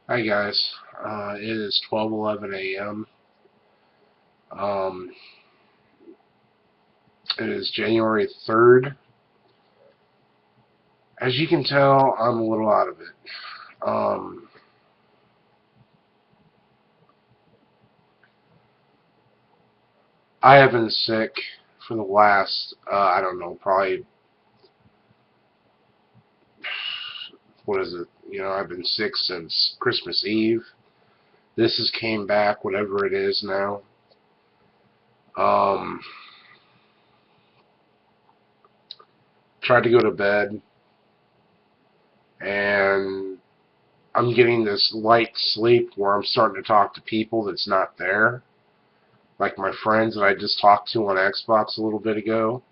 Hi guys, it is 12:11 a.m. Um, it is January 3rd. As you can tell, I'm a little out of it. Um, I have been sick for the last, I don't know, probably, what is it? I've been sick since Christmas Eve. This has came back, whatever it is now. Um, Tried to go to bed, and I'm getting this light sleep where I'm starting to talk to people that's not there. Like my friends that I just talked to on Xbox a little bit ago.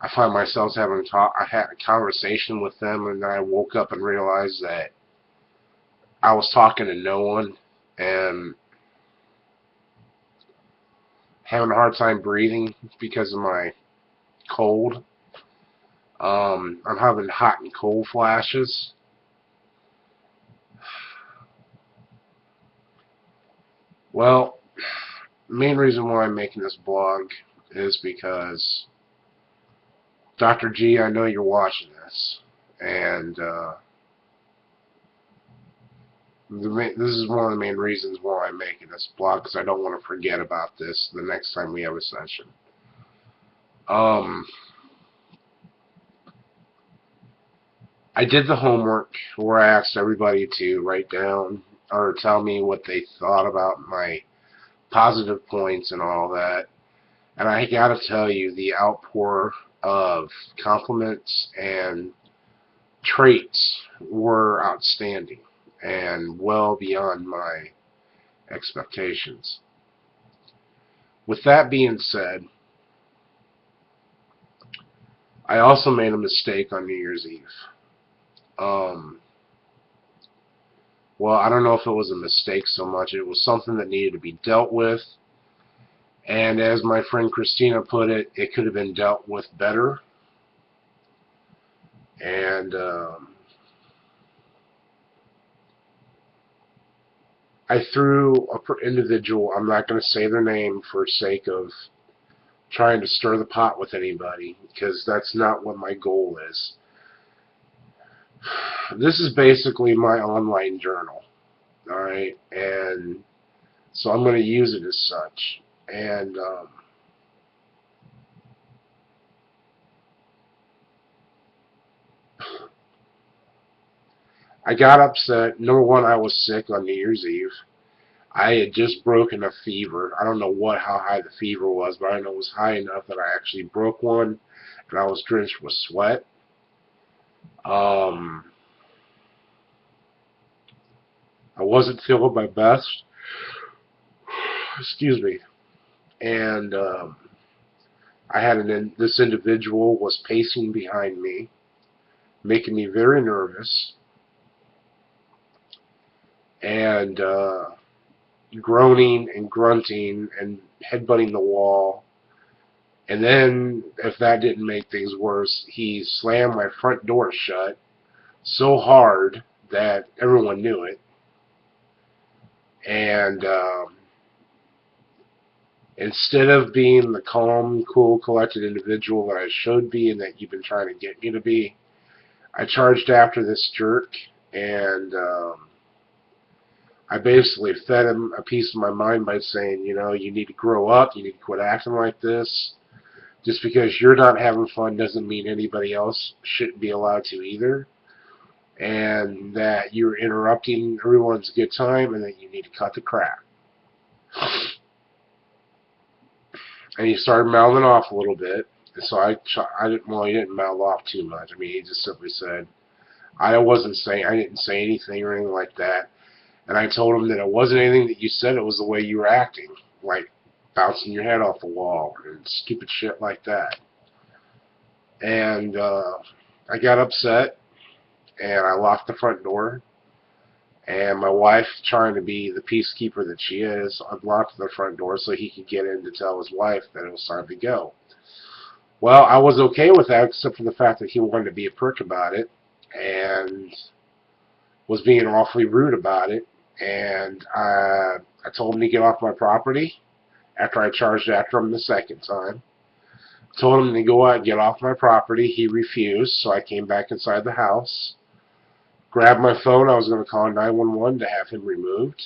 I find myself I had a conversation with them, and then I woke up and realized that I was talking to no one and having a hard time breathing because of my cold. I'm having hot and cold flashes. Well, the main reason why I'm making this blog is because Dr. G, I know you're watching this, and this is one of the main reasons why I'm making this blog, because I don't want to forget about this the next time we have a session. Um, I did the homework where I asked everybody to write down or tell me what they thought about my positive points and all that. And I gotta tell you, the outpour of compliments and traits were outstanding and well beyond my expectations. With that being said, I also made a mistake on New Year's Eve. Um, well, I don't know if it was a mistake so much. It was something that needed to be dealt with. And as my friend Christina put it, it could have been dealt with better. And I threw an individual, I'm not going to say their name for sake of trying to stir the pot with anybody, because that's not what my goal is. This is basically my online journal, alright? And so I'm going to use it as such. And I got upset. Number one, I was sick on New Year's Eve. I had just broken a fever. I don't know how high the fever was, but I know it was high enough that I actually broke one, and I was drenched with sweat. Um, I wasn't feeling my best. Excuse me. And I had this individual was pacing behind me, making me very nervous, and groaning and grunting and headbutting the wall. And then, if that didn't make things worse, he slammed my front door shut so hard that everyone knew it. And instead of being the calm, cool, collected individual that I should be and that you've been trying to get me to be, I charged after this jerk, and I basically fed him a piece of my mind by saying, you need to grow up, you need to quit acting like this. Just because you're not having fun doesn't mean anybody else shouldn't be allowed to either. And that you're interrupting everyone's good time, and that you need to cut the crap. And he started mouthing off a little bit. And so I didn't, well, he didn't mouth off too much. I mean, he just simply said, I didn't say anything or anything like that. And I told him that it wasn't anything that you said, it was the way you were acting. Like bouncing your head off the wall and stupid shit like that. And I got upset, and I locked the front door. And my wife, trying to be the peacekeeper that she is, unlocked the front door so he could get in to tell his wife that it was time to go. Well, I was okay with that, except for the fact that he wanted to be a prick about it. And was being awfully rude about it, and I told him to get off my property after I charged after him the second time. Told him to go out and get off my property. He refused, so I came back inside the house, grabbed my phone. I was going to call 911 to have him removed,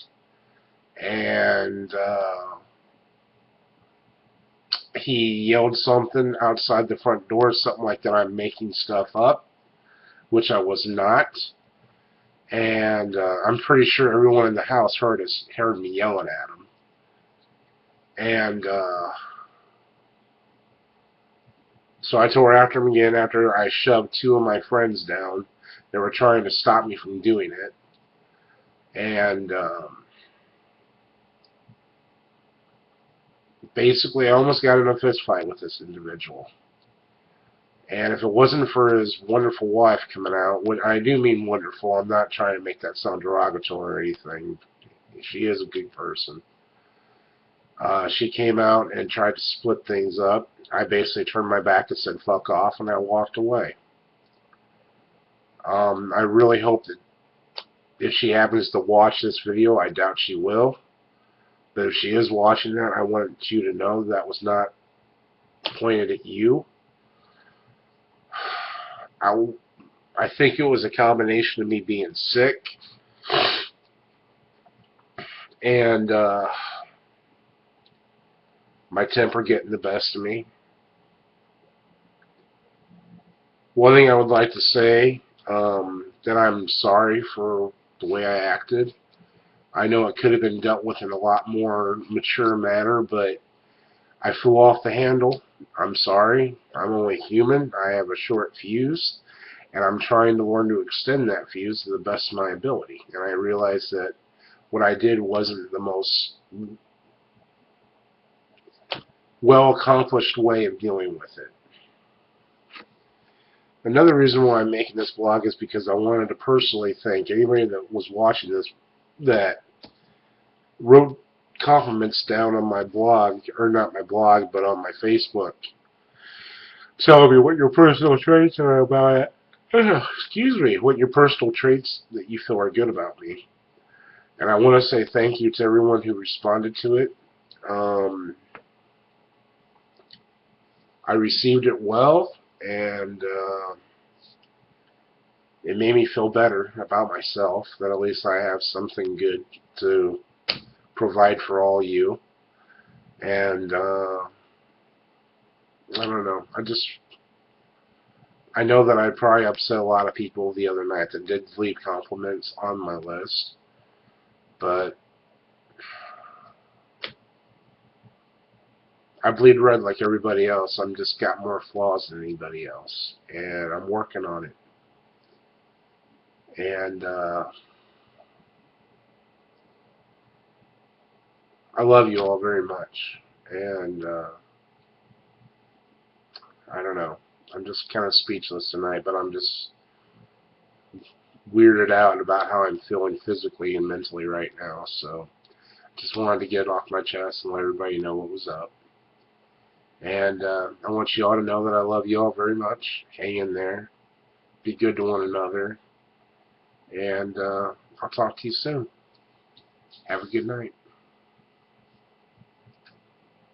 and he yelled something outside the front door, something like that I'm making stuff up, which I was not. And I'm pretty sure everyone in the house heard me yelling at him. And so I tore after him again after I shoved two of my friends down. They were trying to stop me from doing it. And basically I almost got in a fist fight with this individual. And if it wasn't for his wonderful wife coming out, when I do mean wonderful, I'm not trying to make that sound derogatory or anything. She is a good person. She came out and tried to split things up. I basically turned my back and said, fuck off, and I walked away. I really hope that if she happens to watch this video, I doubt she will, but if she is watching that, I want you to know that was not pointed at you. I think it was a combination of me being sick and my temper getting the best of me. One thing I would like to say, that I'm sorry for the way I acted. I know it could have been dealt with in a lot more mature manner, but I flew off the handle. I'm sorry. I'm only human. I have a short fuse, and I'm trying to learn to extend that fuse to the best of my ability. And I realized that what I did wasn't the most well-accomplished way of dealing with it. Another reason why I'm making this blog is because I wanted to personally thank anybody that was watching this that wrote compliments down on my blog, or not my blog, but on my Facebook, telling me what your personal traits are about it. Excuse me, what your personal traits that you feel are good about me. And I want to say thank you to everyone who responded to it. I received it well, and it made me feel better about myself, that at least I have something good to provide for all you. And I don't know, I know that I probably upset a lot of people the other night that did leave compliments on my list, but I bleed red like everybody else. I'm just got more flaws than anybody else, and I'm working on it. And I love you all very much, and I don't know. I'm just kind of speechless tonight, but I'm just weirded out about how I'm feeling physically and mentally right now. So just wanted to get it off my chest and let everybody know what was up. And I want you all to know that I love you all very much. Hang in there. Be good to one another. And I'll talk to you soon. Have a good night.